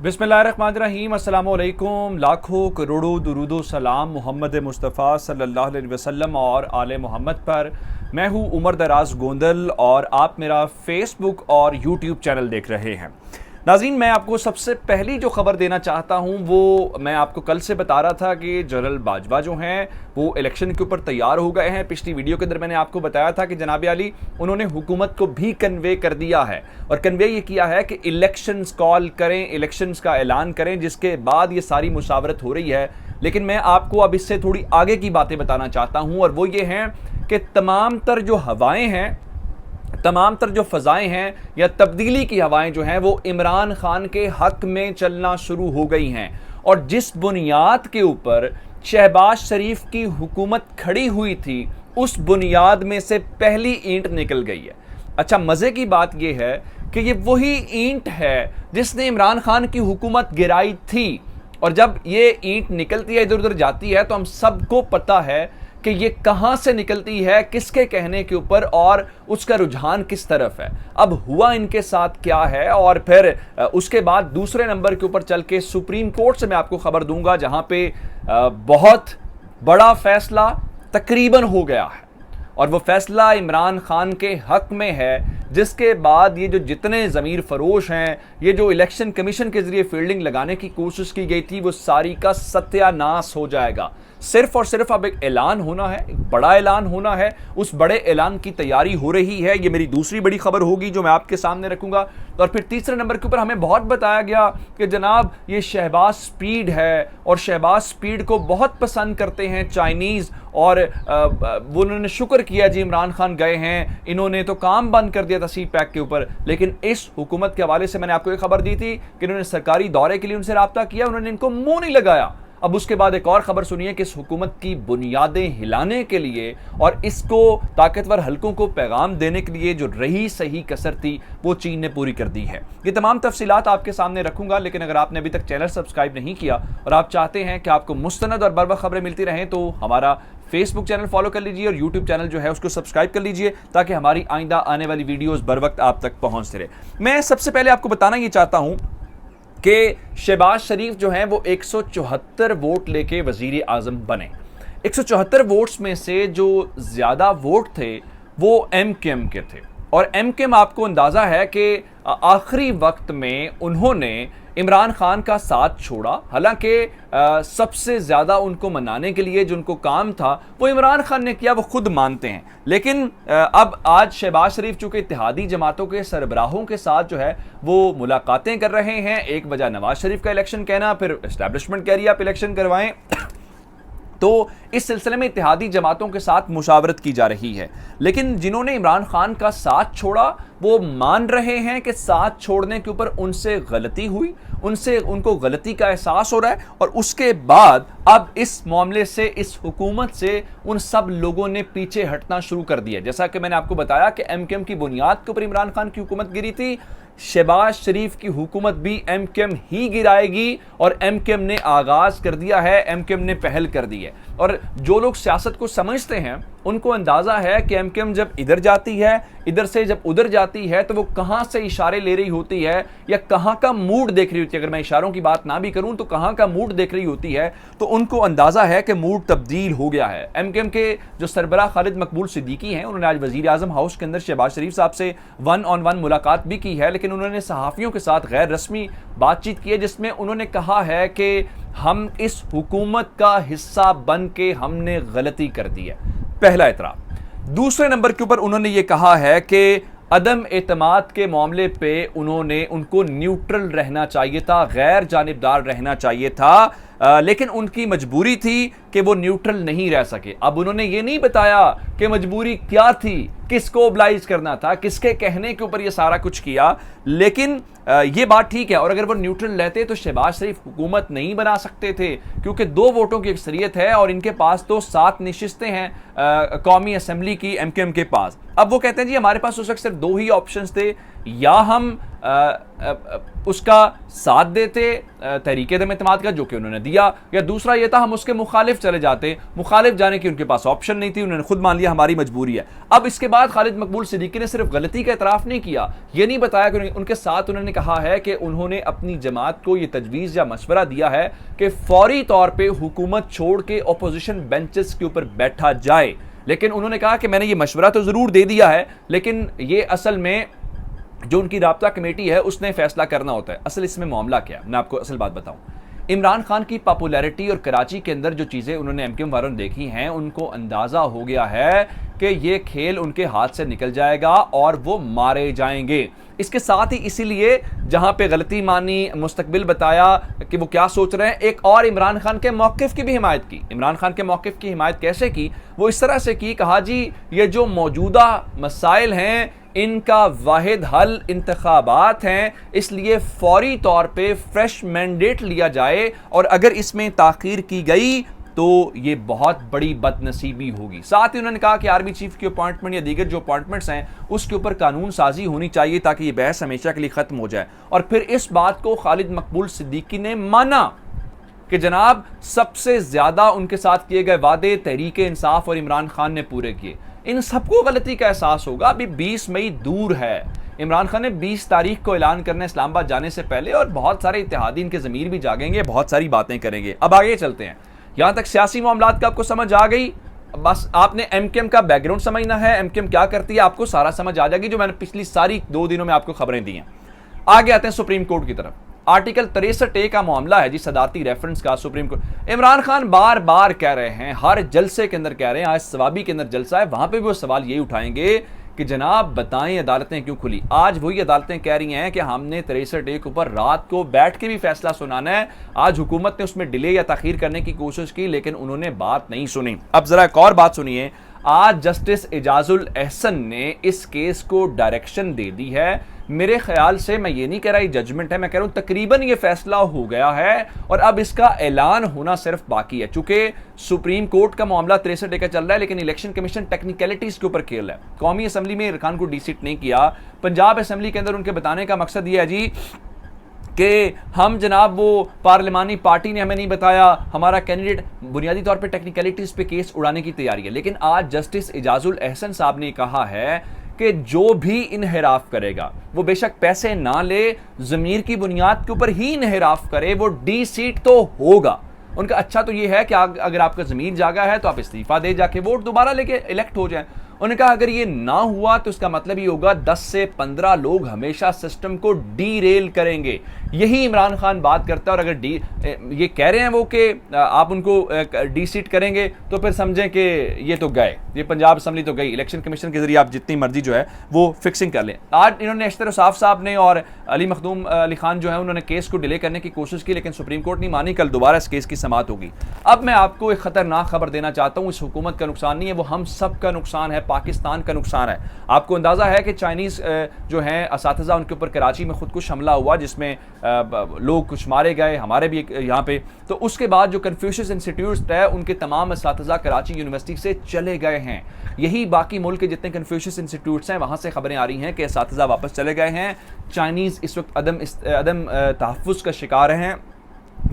बिस्मिल्लाहिर्रहमानिर्रहीम, अस्सलामुअलैकुम। लाखों करोड़ों दुरूदो सलाम मोहम्मद मुस्तफ़ा सल्लल्लाहु अलैहि वसल्लम और आले मोहम्मद पर। मैं हूँ उमर दराज गोंदल और आप मेरा फेसबुक और यूट्यूब चैनल देख रहे हैं। नाज़रीन, मैं आपको सबसे पहली जो खबर देना चाहता हूं वो मैं आपको कल से बता रहा था कि जनरल बाजवा जो हैं वो इलेक्शन के ऊपर तैयार हो गए हैं। पिछली वीडियो के अंदर मैंने आपको बताया था कि जनाब अली उन्होंने हुकूमत को भी कन्वे कर दिया है और कन्वे ये किया है कि इलेक्शंस कॉल करें, इलेक्शंस का ऐलान करें, जिसके बाद ये सारी मुशावरत हो रही है। लेकिन मैं आपको अब इससे थोड़ी आगे की बातें बताना चाहता हूँ और वो ये हैं कि तमाम तर जो हवाएं हैं, तमाम तर जो फ़ज़ाएँ हैं या तब्दीली की हवाएं जो हैं वो इमरान खान के हक़ में चलना शुरू हो गई हैं। और जिस बुनियाद के ऊपर शहबाज शरीफ की हुकूमत खड़ी हुई थी उस बुनियाद में से पहली ईंट निकल गई है। अच्छा, मज़े की बात यह है कि ये वही ईंट है जिसने इमरान खान की हुकूमत गिराई थी। और जब ये ईंट निकलती है, इधर उधर जाती है, तो हम सबको पता है कि ये कहां से निकलती है, किसके कहने के ऊपर और उसका रुझान किस तरफ है। अब हुआ इनके साथ क्या है और फिर उसके बाद दूसरे नंबर के ऊपर चल के सुप्रीम कोर्ट से मैं आपको खबर दूंगा, जहां पे बहुत बड़ा फैसला तकरीबन हो गया है और वो फैसला इमरान खान के हक में है। जिसके बाद ये जो जितने ज़मीर फरोश हैं, ये जो इलेक्शन कमीशन के ज़रिए फील्डिंग लगाने की कोशिश की गई थी, वो सारी का सत्यानाश हो जाएगा। सिर्फ और सिर्फ अब एक ऐलान होना है, एक बड़ा ऐलान होना है। उस बड़े ऐलान की तैयारी हो रही है। ये मेरी दूसरी बड़ी खबर होगी जो मैं आपके सामने रखूंगा। और फिर तीसरे नंबर के ऊपर हमें बहुत बताया गया कि जनाब ये शहबाज स्पीड है और शहबाज स्पीड को बहुत पसंद करते हैं चाइनीज़। और वो उन्होंने शुक्र किया जी इमरान खान गए हैं, इन्होंने तो काम बंद कर दिया था सी पैक के ऊपर। लेकिन इस हुकूमत के हवाले से मैंने आपको एक खबर दी थी कि इन्होंने सरकारी दौरे के लिए उनसे रब्ता किया, उन्होंने इनको मुंह नहीं लगाया। अब उसके बाद एक और खबर सुनिए कि इस हुकूमत की बुनियादें हिलाने के लिए और इसको ताकतवर हलकों को पैगाम देने के लिए जो रही सही कसर थी वो चीन ने पूरी कर दी है। ये तमाम तफसीलात आपके सामने रखूंगा। लेकिन अगर आपने अभी तक चैनल सब्सक्राइब नहीं किया और आप चाहते हैं कि आपको मुस्तनद और बरवक्त खबरें मिलती रहें तो हमारा फेसबुक चैनल फॉलो कर लीजिए और यूट्यूब चैनल जो है उसको सब्सक्राइब कर लीजिए ताकि हमारी आइंदा आने वाली वीडियोस बर वक्त आप तक पहुंचते रहे। मैं सबसे पहले आपको बताना ये चाहता हूं कि शहबाज शरीफ जो हैं वो 174 वोट लेके वजीर आजम बने। 174 वोट्स में से जो ज़्यादा वोट थे वो एमकेएम के थे और एमकेएम आपको अंदाज़ा है कि आखिरी वक्त में उन्होंने इमरान खान का साथ छोड़ा। हालांकि सबसे ज़्यादा उनको मनाने के लिए जो उनको काम था वो इमरान खान ने किया, वो खुद मानते हैं। लेकिन अब आज शहबाज शरीफ चूँकि इत्तेहादी जमातों के सरबराहों के साथ जो है वो मुलाकातें कर रहे हैं। एक वजह नवाज शरीफ का इलेक्शन कहना, फिर एस्टैब्लिशमेंट कह रही है आप इलेक्शन करवाएं तो इस सिलसिले में इत्तेहादी जमातों के साथ मुशावरत की जा रही है। लेकिन जिन्होंने इमरान खान का साथ छोड़ा वो मान रहे हैं कि साथ छोड़ने के ऊपर उनसे गलती हुई, उनको गलती का एहसास हो रहा है। और उसके बाद अब इस मामले से, इस हुकूमत से उन सब लोगों ने पीछे हटना शुरू कर दिया। जैसा कि मैंने आपको बताया कि एमकेएम की बुनियाद के ऊपर इमरान खान की हुकूमत गिरी थी, शहबाज शरीफ की हुकूमत भी एमकेएम ही गिराएगी और एमकेएम ने आगाज कर दिया है, एमकेएम ने पहल कर दी है। और जो लोग सियासत को समझते हैं उनको अंदाजा है कि एमकेएम जब इधर जाती है, इधर से जब उधर जाती है तो वो कहां से इशारे ले रही होती है या कहां का मूड देख रही होती है। अगर मैं इशारों की बात ना भी करूं तो कहां का मूड देख रही होती है, तो उनको अंदाजा है कि मूड तब्दील हो गया है। एमकेएम के जो सरबराह खालिद मकबूल सिद्दीकी हैं उन्होंने आज वजीर आजम हाउस के अंदर शहबाज शरीफ साहब से 1-on-1 मुलाकात भी की है। लेकिन उन्होंने सहाफ़ियों के साथ गैर रस्मी बातचीत की है जिसमें उन्होंने कहा है कि हम इस हुकूमत का हिस्सा बन के हमने गलती कर दी है। पहला एतराफ़। दूसरे नंबर के ऊपर उन्होंने ये कहा है कि अदम एतमाद के मामले पे उनको न्यूट्रल रहना चाहिए था, गैर जानिबदार रहना चाहिए था। लेकिन उनकी मजबूरी थी कि वो न्यूट्रल नहीं रह सके। अब उन्होंने ये नहीं बताया कि मजबूरी क्या थी, किसको ओब्लाइज करना था, किसके कहने के ऊपर ये सारा कुछ किया। लेकिन ये बात ठीक है। और अगर वो न्यूट्रल रहते तो शहबाज शरीफ हुकूमत नहीं बना सकते थे क्योंकि 2 वोटों की अक्सरियत है और इनके पास तो 7 नशिस्तें हैं कौमी असम्बली की एमकेएम के पास। अब वो कहते हैं जी हमारे पास उस वक्त सिर्फ 2 ही ऑप्शंस थे, या हम उसका साथ देते तहरीक-ए-एतमाद का जो कि उन्होंने दिया, या दूसरा ये था हम उसके मुखालिफ चले जाते, मुखालिफ जाने की उनके पास ऑप्शन नहीं थी, उन्होंने खुद मान लिया हमारी मजबूरी है। अब इसके बाद खालिद मकबूल सिद्दीकी ने सिर्फ गलती का एतराफ़ नहीं किया, ये नहीं बताया कि उनके साथ उन्होंने कहा है कि उन्होंने अपनी जमात को ये तजवीज़ या मशवरा दिया है कि फौरी तौर पर हुकूमत छोड़ के अपोजिशन बेंचेस के ऊपर बैठा जाए। लेकिन उन्होंने कहा कि मैंने ये मशवरा तो ज़रूर दे दिया है, लेकिन ये असल में जो उनकी राब्ता कमेटी है उसने फैसला करना होता है। असल इसमें मामला क्या है, मैं आपको असल बात बताऊं। इमरान खान की पॉपुलैरिटी और कराची के अंदर जो चीज़ें उन्होंने एमकेएम वालों ने देखी हैं, उनको अंदाज़ा हो गया है कि ये खेल उनके हाथ से निकल जाएगा और वो मारे जाएंगे। इसके साथ ही इसीलिए जहां पे गलती मानी, मुस्तकबिल बताया कि वो क्या सोच रहे हैं, एक और इमरान खान के मौक़िफ़ की भी हिमायत की। इमरान खान के मौक़िफ़ की हिमायत कैसे की? वो इस तरह से की, कहा जी ये जो मौजूदा मसाइल हैं इनका वाहिद हल इंतखाबात हैं, इसलिए फौरी तौर पे फ्रेश मैंडेट लिया जाए और अगर इसमें ताख़ीर की गई तो ये बहुत बड़ी बदनसीबी होगी। साथ ही उन्होंने कहा कि आर्मी चीफ की अपॉइंटमेंट या दीगर जो अपॉइंटमेंट्स हैं उसके ऊपर कानून साजी होनी चाहिए ताकि ये बहस हमेशा के लिए ख़त्म हो जाए। और फिर इस बात को खालिद मकबूल सिद्दीकी ने माना कि जनाब सबसे ज़्यादा उनके साथ किए गए वादे तहरीक इंसाफ और इमरान खान ने पूरे किए। इन सबको गलती का एहसास होगा। अभी 20 मई दूर है, इमरान खान ने 20 तारीख को ऐलान करना इस्लामाबाद जाने से पहले, और बहुत सारे इत्तेहादी इनके ज़मीर भी जागेंगे, बहुत सारी बातें करेंगे। अब आगे चलते हैं। यहां तक सियासी मामलात का आपको समझ आ गई। बस आपने एमकेएम का बैकग्राउंड समझना है, एमकेएम क्या करती है, आपको सारा समझ आ जाएगी जो मैंने पिछली सारी 2 दिनों में आपको खबरें दी हैं। आगे आते हैं सुप्रीम कोर्ट की तरफ। आर्टिकल 63A का मामला है जी, सदारती रेफरेंस का सुप्रीम कोर्ट। इमरान खान बार बार कह रहे हैं, हर जलसे के अंदर कह रहे हैं, आज सवाबी के अंदर जलसा है वहां पे भी वो सवाल यही उठाएंगे कि जनाब बताएं अदालतें क्यों खुली। आज वही अदालतें कह रही हैं कि हमने 63A के ऊपर रात को बैठ के भी फैसला सुनाना है। आज हुकूमत ने उसमें डिले या ताखीर करने की कोशिश की लेकिन उन्होंने बात नहीं सुनी। अब जरा एक और बात सुनिए। आज जस्टिस एजाजुल एहसन ने इस केस को डायरेक्शन दे दी है। मेरे ख्याल से, मैं ये नहीं कह रहा ये जजमेंट है, मैं कह रहा हूं तकरीबन ये फैसला हो गया है और अब इसका ऐलान होना सिर्फ बाकी है। चूंकि सुप्रीम कोर्ट का मामला 63A का चल रहा है लेकिन इलेक्शन कमीशन टेक्निकलिटीज के ऊपर खेल है। कौमी असम्बली में इरकान को डीसीट नहीं किया। पंजाब असम्बली के अंदर उनके बताने का मकसद ये है जी कि हम जनाब वो पार्लिमानी पार्टी ने हमें नहीं बताया, हमारा कैंडिडेट, बुनियादी तौर पे टेक्निकलिटीज पे केस उड़ाने की तैयारी है। लेकिन आज जस्टिस एजाजुल एहसन साहब ने कहा है कि जो भी इनहिराफ करेगा वो बेशक पैसे ना ले, ज़मीर की बुनियाद के ऊपर ही इनहिराफ करे, वो डी सीट तो होगा। उनका अच्छा तो ये है कि अगर आपका ज़मीर जागा है तो आप इस्तीफा दे जाके वोट दोबारा लेके इलेक्ट हो जाएं। उन्होंने कहा अगर ये ना हुआ तो इसका मतलब ये होगा 10 से 15 लोग हमेशा सिस्टम को डीरेल करेंगे। यही इमरान खान बात करता है। और अगर ये कह रहे हैं वो कि आप उनको डी सीट करेंगे तो फिर समझें कि ये तो गए, ये पंजाब असम्बली तो गई, इलेक्शन कमीशन के जरिए आप जितनी मर्जी जो है वो फिक्सिंग कर लें। आज इन्होंने अशतर साफ साहब ने और अली मखदूम अली खान जो है उन्होंने केस को डिले करने की कोशिश की लेकिन सुप्रीम कोर्ट नहीं मानी। कल दोबारा इस केस की समाअत होगी। अब मैं आपको एक खतरनाक खबर देना चाहता हूँ। इस हुकूमत का नुकसान नहीं है, वो हम सब का नुकसान है, पाकिस्तान का नुकसान है। आपको अंदाजा है कि चाइनीज जो हैं असातिज़ा, उनके ऊपर कराची में खुदकुश हमला हुआ जिसमें लोग कुछ मारे गए, हमारे भी यहाँ पे। तो उसके बाद जो कन्फ्यूशियस इंस्टीट्यूट है उनके तमाम असातिज़ा कराची यूनिवर्सिटी से चले गए हैं। यही बाकी मुल्क के जितने कन्फ्यूशियस इंस्टीट्यूट्स हैं वहाँ से खबरें आ रही हैं कि असातिज़ा वापस चले गए हैं। चाइनीज़ इस वक्त अदम तहफ़्फ़ुज़ का शिकार हैं।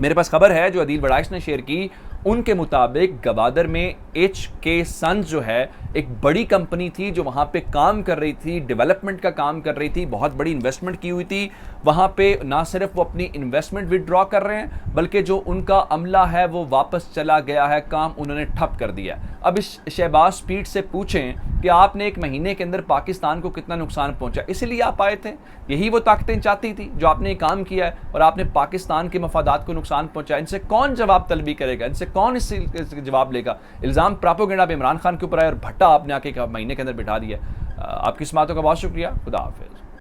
मेरे पास खबर है जो अदील बड़ाइश ने शेयर की, उनके मुताबिक गवादर में HK सन्स जो है एक बड़ी कंपनी थी जो वहाँ पे काम कर रही थी, डेवलपमेंट का काम कर रही थी, बहुत बड़ी इन्वेस्टमेंट की हुई थी। वहाँ पे ना सिर्फ वो अपनी इन्वेस्टमेंट विड्रॉ कर रहे हैं बल्कि जो उनका अमला है वो वापस चला गया है, काम उन्होंने ठप कर दिया। अब इस शहबाज स्पीड से पूछें कि आपने 1 महीने के अंदर पाकिस्तान को कितना नुकसान पहुँचा, इसीलिए आप आए थे, यही वो ताकतें चाहती थी जो आपने काम किया है और आपने पाकिस्तान के मफादात को नुकसान पहुँचाया। इनसे कौन जवाब तलबी करेगा, इनसे कौन इससे जवाब लेगा? इल्ज़ाम प्रोपेगेंडा पे इमरान खान के ऊपर आया और भट्टा आपने आके 1 महीने के अंदर बिठा दिया। आपकी समातों का बहुत शुक्रिया। खुदा हाफिज़।